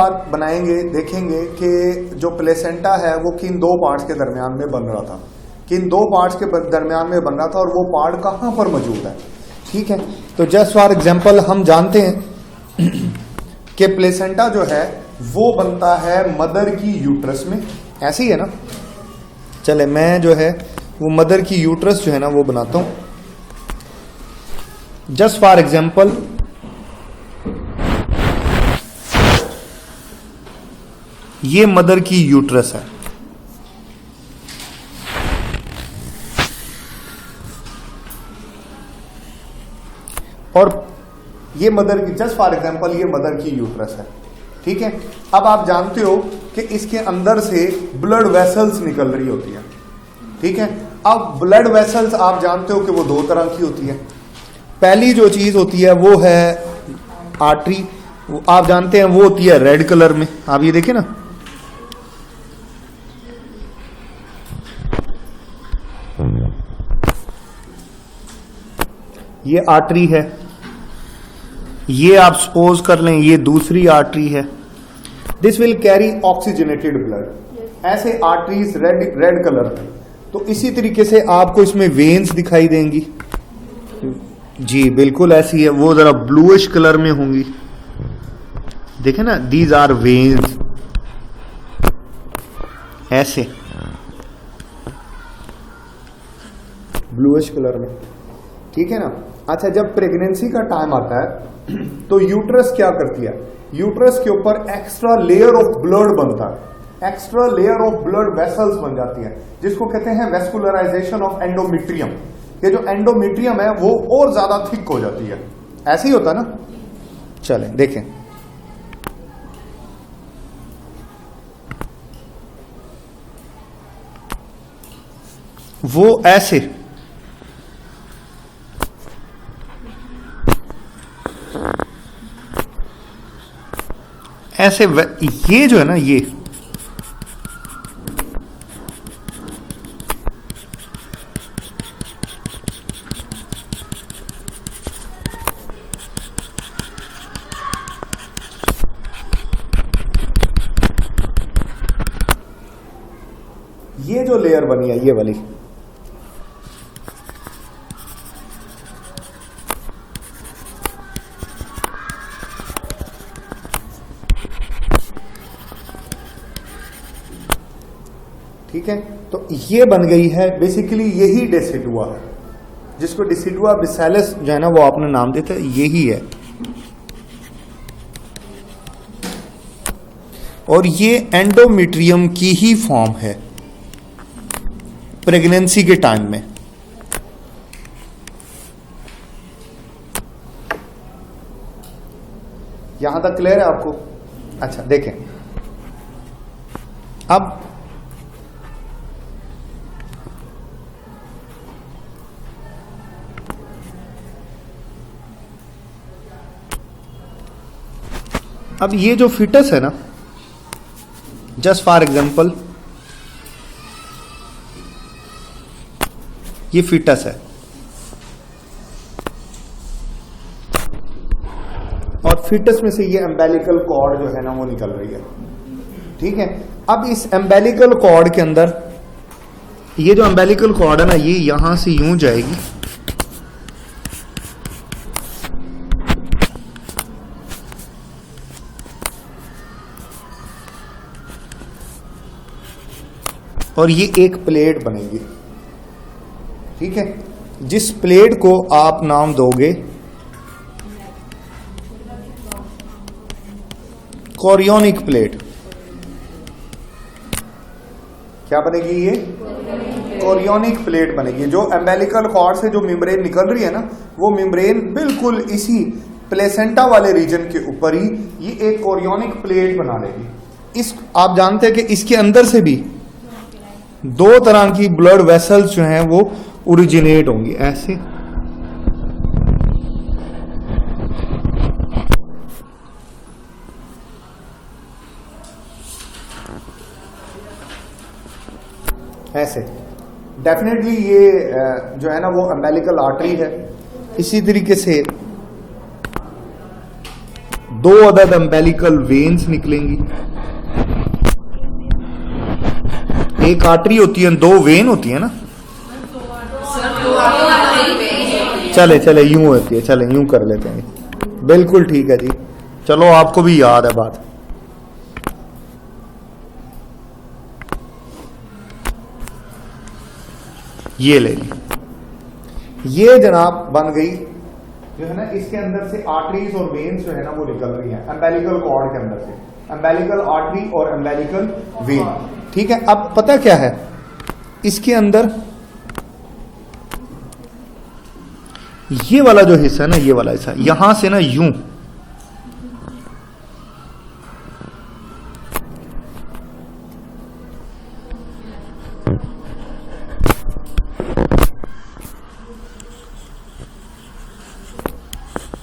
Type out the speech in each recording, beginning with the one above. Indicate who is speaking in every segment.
Speaker 1: बात बनाएंगे, देखेंगे कि जो प्लेसेंटा है वो किन दो पार्ट्स के दरमियान में बन रहा था, किन दो पार्ट्स के दरमियान में बन रहा था और वो पार्ट कहाँ पर मौजूद है। ठीक है, तो जस्ट फॉर एग्जांपल हम जानते हैं कि प्लेसेंटा जो है वो बनता है मदर की यूट्रस में, ऐसे ही है ना। चले मैं जो है वो मदर की यूट्रस जो है ना वो बनाता हूं। जस्ट फॉर एग्जांपल ये मदर की यूट्रस है, और ये मदर की, जस्ट फॉर एग्जांपल ये मदर की यूट्रस है। ठीक है, अब आप जानते हो कि इसके अंदर से ब्लड वेसल्स निकल रही होती है। ठीक है, अब ब्लड वेसल्स आप जानते हो कि वो दो तरह की होती है। पहली जो चीज होती है वो है आर्टरी, आप जानते हैं वो होती है रेड कलर में, आप ये देखें ना, ये आर्टरी है, ये आप सपोज कर लें ये दूसरी आर्टरी है। This will carry oxygenated blood. ऐसे आर्टरीज रेड कलर में, तो इसी तरीके से आपको इसमें वेन्स दिखाई देंगी। जी बिल्कुल ऐसी है, वो जरा ब्लूइश कलर में होंगी, देखें ना, दीज आर वेन्स, ऐसे ब्लूइश कलर में। ठीक है ना। अच्छा, जब प्रेगनेंसी का टाइम आता है तो यूट्रस क्या करती है, यूट्रस के ऊपर एक्स्ट्रा लेयर ऑफ ब्लड बनता है, extra layer of blood vessels बन जाती है, जिसको कहते हैं वेस्कुलराइजेशन ऑफ एंडोमेट्रियम। ये जो एंडोमेट्रियम है वो और ज्यादा थिक हो जाती है, ऐसे ही होता है ना। चलें देखें, वो ऐसे ऐसे ये जो है ना, ये जो लेयर बनी है ये वाली, ठीक है, तो ये बन गई है बेसिकली, यही डेसिडुआ है, जिसको डेसिडुआ बिसैलस जो है ना वो आपने नाम देता है, यही है। और ये एंडोमेट्रियम की ही फॉर्म है प्रेगनेंसी के टाइम में। यहां तक क्लियर है आपको? अच्छा देखें, अब ये जो फिटस है ना, जस्ट फॉर एग्जांपल ये फिटस है, और फिटस में से ये एम्बेलिकल कॉर्ड जो है ना वो निकल रही है। ठीक है, अब इस एम्बेलिकल कॉर्ड के अंदर, ये जो एम्बेलिकल कॉर्ड है ना, ये यहां से यूं जाएगी, और ये एक प्लेट बनेगी। ठीक है, जिस प्लेट को आप नाम दोगे कोरियोनिक प्लेट। क्या बनेगी ये? कोरियोनिक प्लेट बनेगी। जो एम्बेलिकल कॉर्ड से जो मेम्ब्रेन निकल रही है ना, वो मेम्ब्रेन बिल्कुल इसी प्लेसेंटा वाले रीजन के ऊपर ही ये एक कोरियोनिक प्लेट बना लेगी। इस आप जानते हैं कि इसके अंदर से भी दो तरह की ब्लड वेसल्स जो हैं वो ओरिजिनेट होंगी, ऐसे ऐसे। डेफिनेटली ये जो है ना वो अम्बेलिकल आर्टरी है। इसी तरीके से 2 अदद अम्बेलिकल वेन्स निकलेंगी। एक आर्टरी होती है, 2 वेन होती है ना। चले चले यूं होती है, चले यूं कर लेते हैं। बिल्कुल ठीक है जी, चलो आपको भी याद है बात। ये ले ली, ये जनाब बन गई जो है ना, इसके अंदर से आर्टरीज और वेन्स जो है ना वो निकल रही हैं अम्बेलिकल कॉर्ड के अंदर से, अम्बेलिकल आर्टरी और अम्बेलिकल वेन। ठीक है, अब पता क्या है इसके अंदर, ये वाला जो हिस्सा है ना, ये वाला हिस्सा यहां से ना यूं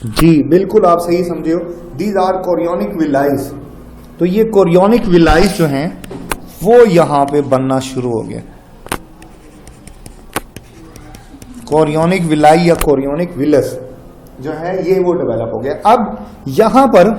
Speaker 1: जी, बिल्कुल आप सही समझे हो। These are chorionic villi. तो ये कोरियोनिक विलाइज जो हैं वो यहां पे बनना शुरू हो गया। कोरियोनिक विलाई या कोरियोनिक विलस जो है ये वो डेवलप हो गया। अब यहां पर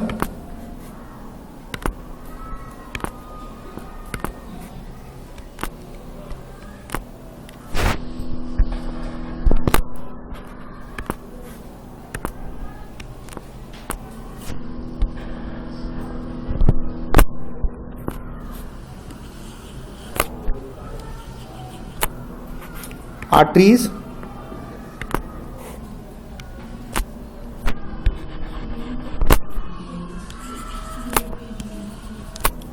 Speaker 1: आर्टरीज,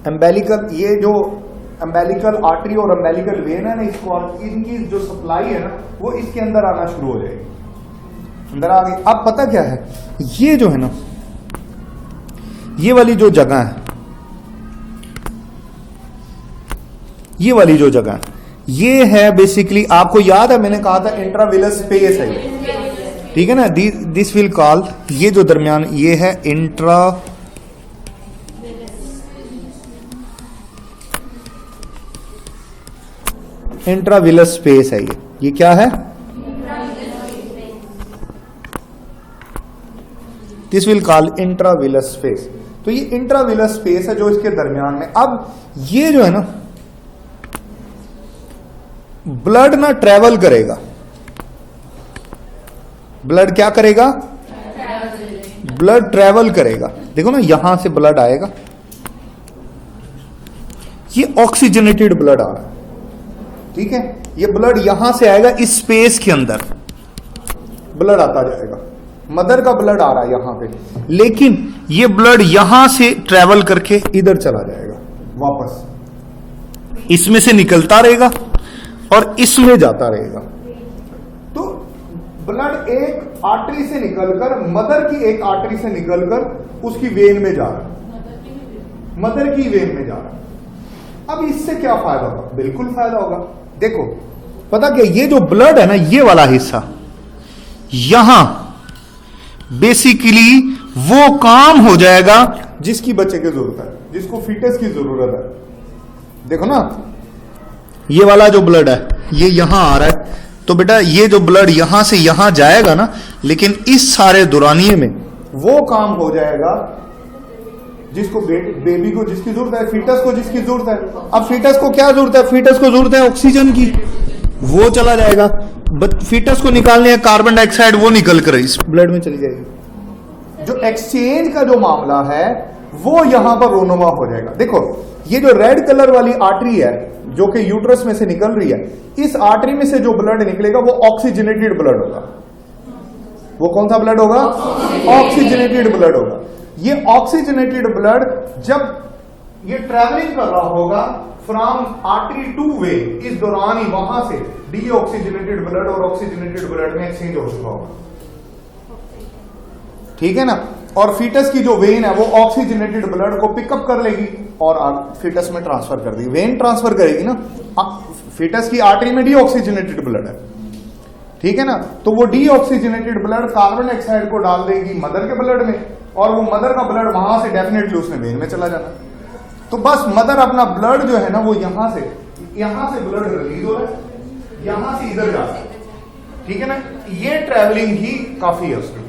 Speaker 1: अम्बेलिकल, ये जो अम्बेलिकल आर्टरी और अम्बेलिकल वेन है ना, इसको इनकी जो सप्लाई है ना वो इसके अंदर आना शुरू हो जाएगी, अंदर आ गई। अब पता क्या है, ये जो है ना, ये वाली जो जगह है, ये वाली जो जगह है, ये है बेसिकली, आपको याद है मैंने कहा था इंट्राविलस स्पेस है ये, ठीक है ना। दिस विल कॉल, ये जो दरमियान ये है इंट्राविलस स्पेस है ये क्या है, दिस विल कॉल इंट्राविलस स्पेस। तो ये इंट्राविलस स्पेस है जो इसके दरमियान में। अब ये जो है ना ब्लड ना ट्रेवल करेगा, ब्लड क्या करेगा, ब्लड ट्रेवल करेगा। देखो ना यहां से ब्लड आएगा, ये ऑक्सीजनेटेड ब्लड आ रहा है, ठीक है। ये ब्लड यहां से आएगा, इस स्पेस के अंदर ब्लड आता जाएगा, मदर का ब्लड आ रहा है यहां पे, लेकिन ये ब्लड यहां से ट्रेवल करके इधर चला जाएगा वापस, इसमें से निकलता रहेगा और इसमें जाता रहेगा। तो ब्लड एक आर्टरी से निकलकर, मदर की एक आर्टरी से निकलकर उसकी वेन में जा रहा है, मदर की वेन में जा रहा है। अब इससे क्या फायदा होगा, बिल्कुल फायदा होगा। देखो पता क्या, ये जो ब्लड है ना, ये वाला हिस्सा यहां बेसिकली वो काम हो जाएगा जिसकी बच्चे की जरूरत है, जिसको फीटस की जरूरत है। देखो ना ये वाला जो ब्लड है ये यहां आ रहा है, तो बेटा ये जो ब्लड यहां से यहां जाएगा ना, लेकिन इस सारे दौरानिये में वो काम हो जाएगा जिसको बेबी को जिसकी जरूरत है, फीटस को जिसकी जरूरत है। अब फीटस को क्या जरूरत है, फीटस को जरूरत है ऑक्सीजन की, वो चला जाएगा। फीटस को निकालने है कार्बन डाइऑक्साइड, वो निकल कर इस ब्लड में चली जाएगी। जो एक्सचेंज का जो मामला है वो यहां पर रोनुमा हो जाएगा। देखो ये जो रेड कलर वाली आर्टरी है जो कि यूट्रस में से निकल रही है, इस आर्टरी में से जो ब्लड निकलेगा वो ऑक्सीजनेटेड ब्लड होगा। वो कौन सा ब्लड होगा, ऑक्सीजनेटेड ब्लड होगा। ये ऑक्सीजनेटेड ब्लड जब ये ट्रैवलिंग कर रहा होगा फ्रॉम आर्टरी टू वेन, इस दौरान ही वहां से डीऑक्सीजनेटेड ब्लड और ऑक्सीजनेटेड ब्लड में एक्सचेंज हो चुका होगा, ठीक है ना। और फीटस की जो वेन है वो ऑक्सीजनेटेड ब्लड को पिकअप कर लेगी और फीटस में ट्रांसफर कर देगी, वेन ट्रांसफर करेगी ना। फीटस की आर्टरी में डीऑक्सीजनेटेड ब्लड है, ठीक है ना। तो वो डीऑक्सीजनेटेड ब्लड कार्बन डाइऑक्साइड को डाल देगी मदर के ब्लड में, और वो मदर का ब्लड वहां से डेफिनेटली उसने वेन में चला जाना। तो बस मदर अपना ब्लड जो है ना वो यहां से ब्लड रिलीज हो रहा है, यहां से इधर जा रहा है, ठीक है ना। ये ट्रैवलिंग ही काफी है उसके लिए।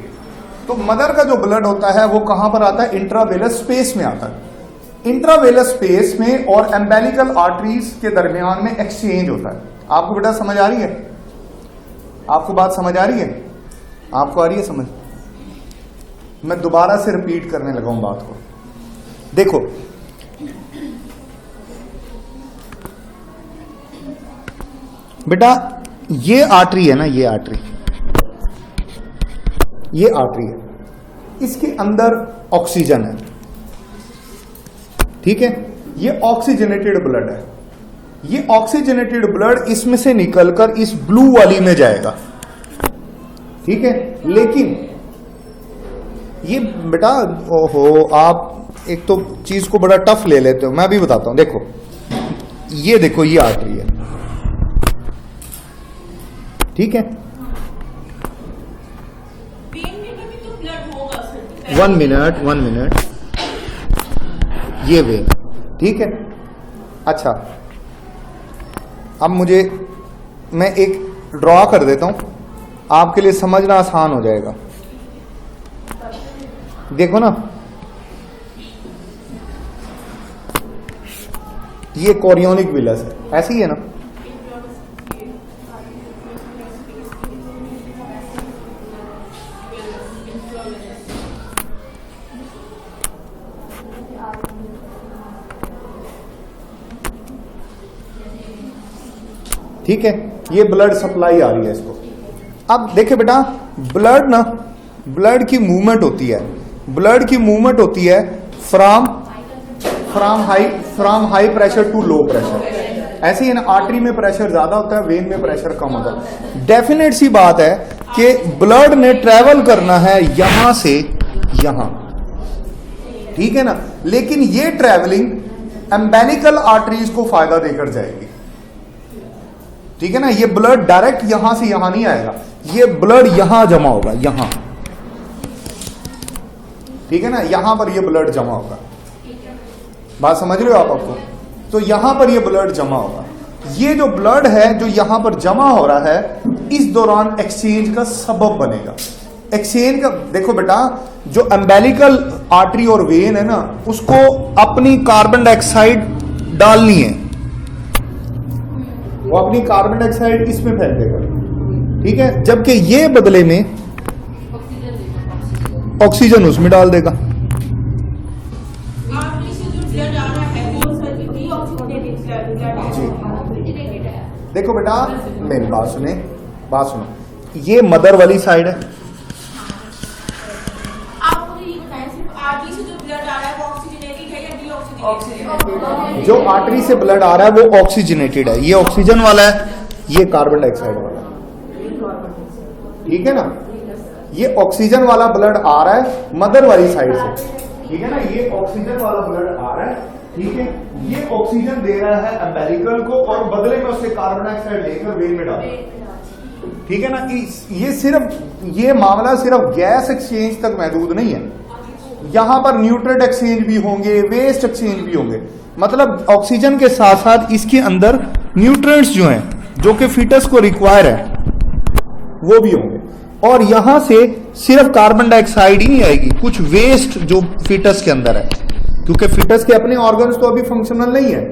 Speaker 1: तो मदर का जो ब्लड होता है वो कहां पर आता है? इंट्रावेलस स्पेस में आता है। इंट्रावेलस स्पेस में और एम्बेलिकल आर्टरीज के दरमियान में एक्सचेंज होता है। आपको बेटा समझ आ रही है? आपको बात समझ आ रही है? आपको आ रही है समझ? मैं दोबारा से रिपीट करने लगा हूं बात को। देखो, बेटा ये आर्टरी है ना, ये आर्टरी है, इसके अंदर ऑक्सीजन है, ठीक है? ये ऑक्सीजनेटेड ब्लड है। ये ऑक्सीजनेटेड ब्लड इसमें से निकलकर इस ब्लू वाली में जाएगा, ठीक है? लेकिन ये बेटा, ओहो, आप एक तो चीज को बड़ा टफ ले लेते हो, मैं भी बताता हूं। देखो, ये देखो, ये आर्टरी है, ठीक है? 1 मिनट, ये वेन, ठीक है? अच्छा, अब मैं एक ड्रॉ कर देता हूं, आपके लिए समझना आसान हो जाएगा। देखो ना, ये कोरियोनिक विलस है, ऐसी ही है ना? ठीक है, ये ब्लड सप्लाई आ रही है इसको। अब देखिए बेटा, ब्लड की मूवमेंट होती है, from high pressure to low pressure. ऐसे ही है ना, आर्टरी में प्रेशर ज्यादा होता है, वेन में प्रेशर कम होता है। डेफिनेट सी बात है कि ब्लड ने ट्रेवल करना है यहां से यहां, ठीक है ना? लेकिन ये ट्रेवलिंग एम्बेलिकल आर्टरीज को फायदा देकर जाएगी, ठीक है ना? ये ब्लड डायरेक्ट यहां से यहां नहीं आएगा, ये ब्लड यहां जमा होगा, यहां, ठीक है ना? यहां पर ये ब्लड जमा होगा। बात समझ रहे हो आपको? तो यहां पर ये ब्लड जमा होगा। ये जो ब्लड है जो यहां पर जमा हो रहा है, इस दौरान एक्सचेंज का सबब बनेगा। एक्सचेंज का देखो बेटा, जो एम्बेलिकल आर्टरी और वेन है ना, उसको अपनी कार्बन डाइऑक्साइड डालनी है, वो अपनी कार्बन डाइऑक्साइड इसमें फेंक देगा, ठीक है? जबकि ये बदले में ऑक्सीजन उसमें डाल देगा। देखो बेटा, मेरी बात सुनो, ये मदर वाली साइड है, जो आर्टरी से ब्लड आ रहा है वो ऑक्सीजनेटेड है, ये ऑक्सीजन वाला है, ये कार्बन डाइऑक्साइड वाला है, ठीक है ना? ये ऑक्सीजन वाला ब्लड आ रहा है मदर वाली साइड से, ठीक है ना? ये ऑक्सीजन वाला ब्लड आ रहा है, ठीक है? ये ऑक्सीजन दे रहा है एम्बेलिकल को और बदले में उससे कार्बन डाइऑक्साइड लेकर वेन में डाल, ठीक है ना? ये मामला सिर्फ गैस एक्सचेंज तक महदूद नहीं है, यहां पर न्यूट्रेंट एक्सचेंज भी होंगे, वेस्ट एक्सचेंज भी होंगे। मतलब ऑक्सीजन के साथ साथ इसके अंदर न्यूट्रिएंट्स जो हैं, जो कि फीटस को रिक्वायर है, वो भी होंगे। और यहां से सिर्फ कार्बन डाइऑक्साइड ही नहीं आएगी, कुछ वेस्ट जो फीटस के अंदर है, क्योंकि फीटस के अपने ऑर्गन्स तो अभी फंक्शनल नहीं है,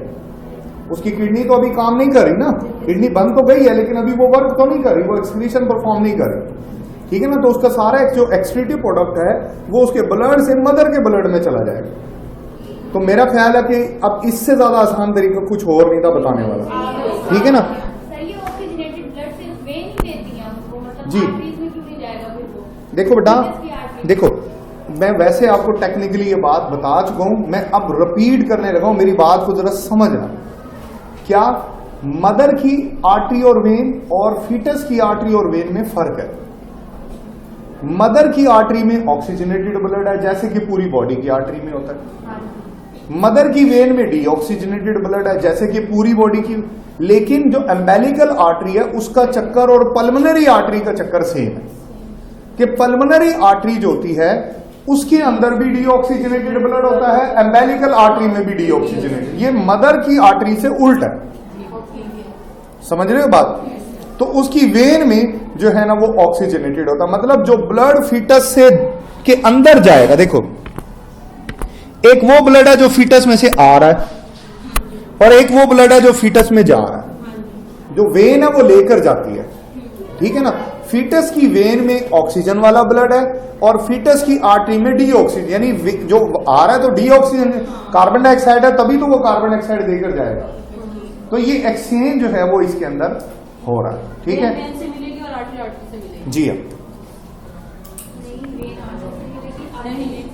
Speaker 1: उसकी किडनी तो अभी काम नहीं कर रही ना, किडनी बंद तो गई है लेकिन अभी वो वर्क तो नहीं कर रही, वो एक्सक्रीशन परफॉर्म नहीं कर रही, ठीक है ना? तो उसका सारा जो एक्सक्रीटिव प्रोडक्ट है वो उसके ब्लड से मदर के ब्लड में चला जाएगा। तो मेरा ख्याल है कि अब इससे ज्यादा आसान तरीका कुछ और नहीं था बताने वाला, ठीक है ना? जी देखो बेटा, देखो मैं वैसे आपको टेक्निकली ये बात बता चुका हूं, मैं अब रिपीट करने लगा हूं, मेरी बात को जरा समझना। क्या मदर की आर्टरी और वेन और फीटस की आर्टरी और वेन में फर्क है? मदर की आर्टरी में ऑक्सीजनेटेड ब्लड है, जैसे कि पूरी बॉडी की आर्टरी में होता है। मदर की वेन में डीऑक्सीजनेटेड ब्लड है, जैसे कि पूरी बॉडी की। लेकिन जो एम्बेलिकल आर्टरी है उसका चक्कर और पल्मोनरी आर्टरी का चक्कर सेम है, कि पल्मोनरी आर्टरी जो होती है उसके अंदर भी डीऑक्सीजनेटेड ब्लड होता है, एम्बेलिकल आर्टरी में भी डीऑक्सीजनेटेड। ये मदर की आर्टरी से उल्ट है, समझ रहे हो बात? तो उसकी वेन में जो है ना वो ऑक्सीजनेटेड होता, मतलब जो ब्लड फीटस से के अंदर जाएगा, देखो एक वो ब्लड है जो फीटस में से आ रहा है और एक वो ब्लड है जो फीटस में जा रहा है। जो वेन है वो लेकर जाती है, ठीक है ना। फीटस की वेन में ऑक्सीजन वाला ब्लड है और फीटस की आर्टरी में डी ऑक्सीजन, यानी जो आ रहा है तो डी ऑक्सीजन, कार्बन डाइऑक्साइड है तभी तो वो कार्बन डाइऑक्साइड देकर जाएगा। तो ये एक्सचेंज जो है वो इसके अंदर हो रहा है, ठीक है।
Speaker 2: वेन से मिलेगी और आर्टरी से मिलेगी।
Speaker 1: जी हाँ,
Speaker 2: नहीं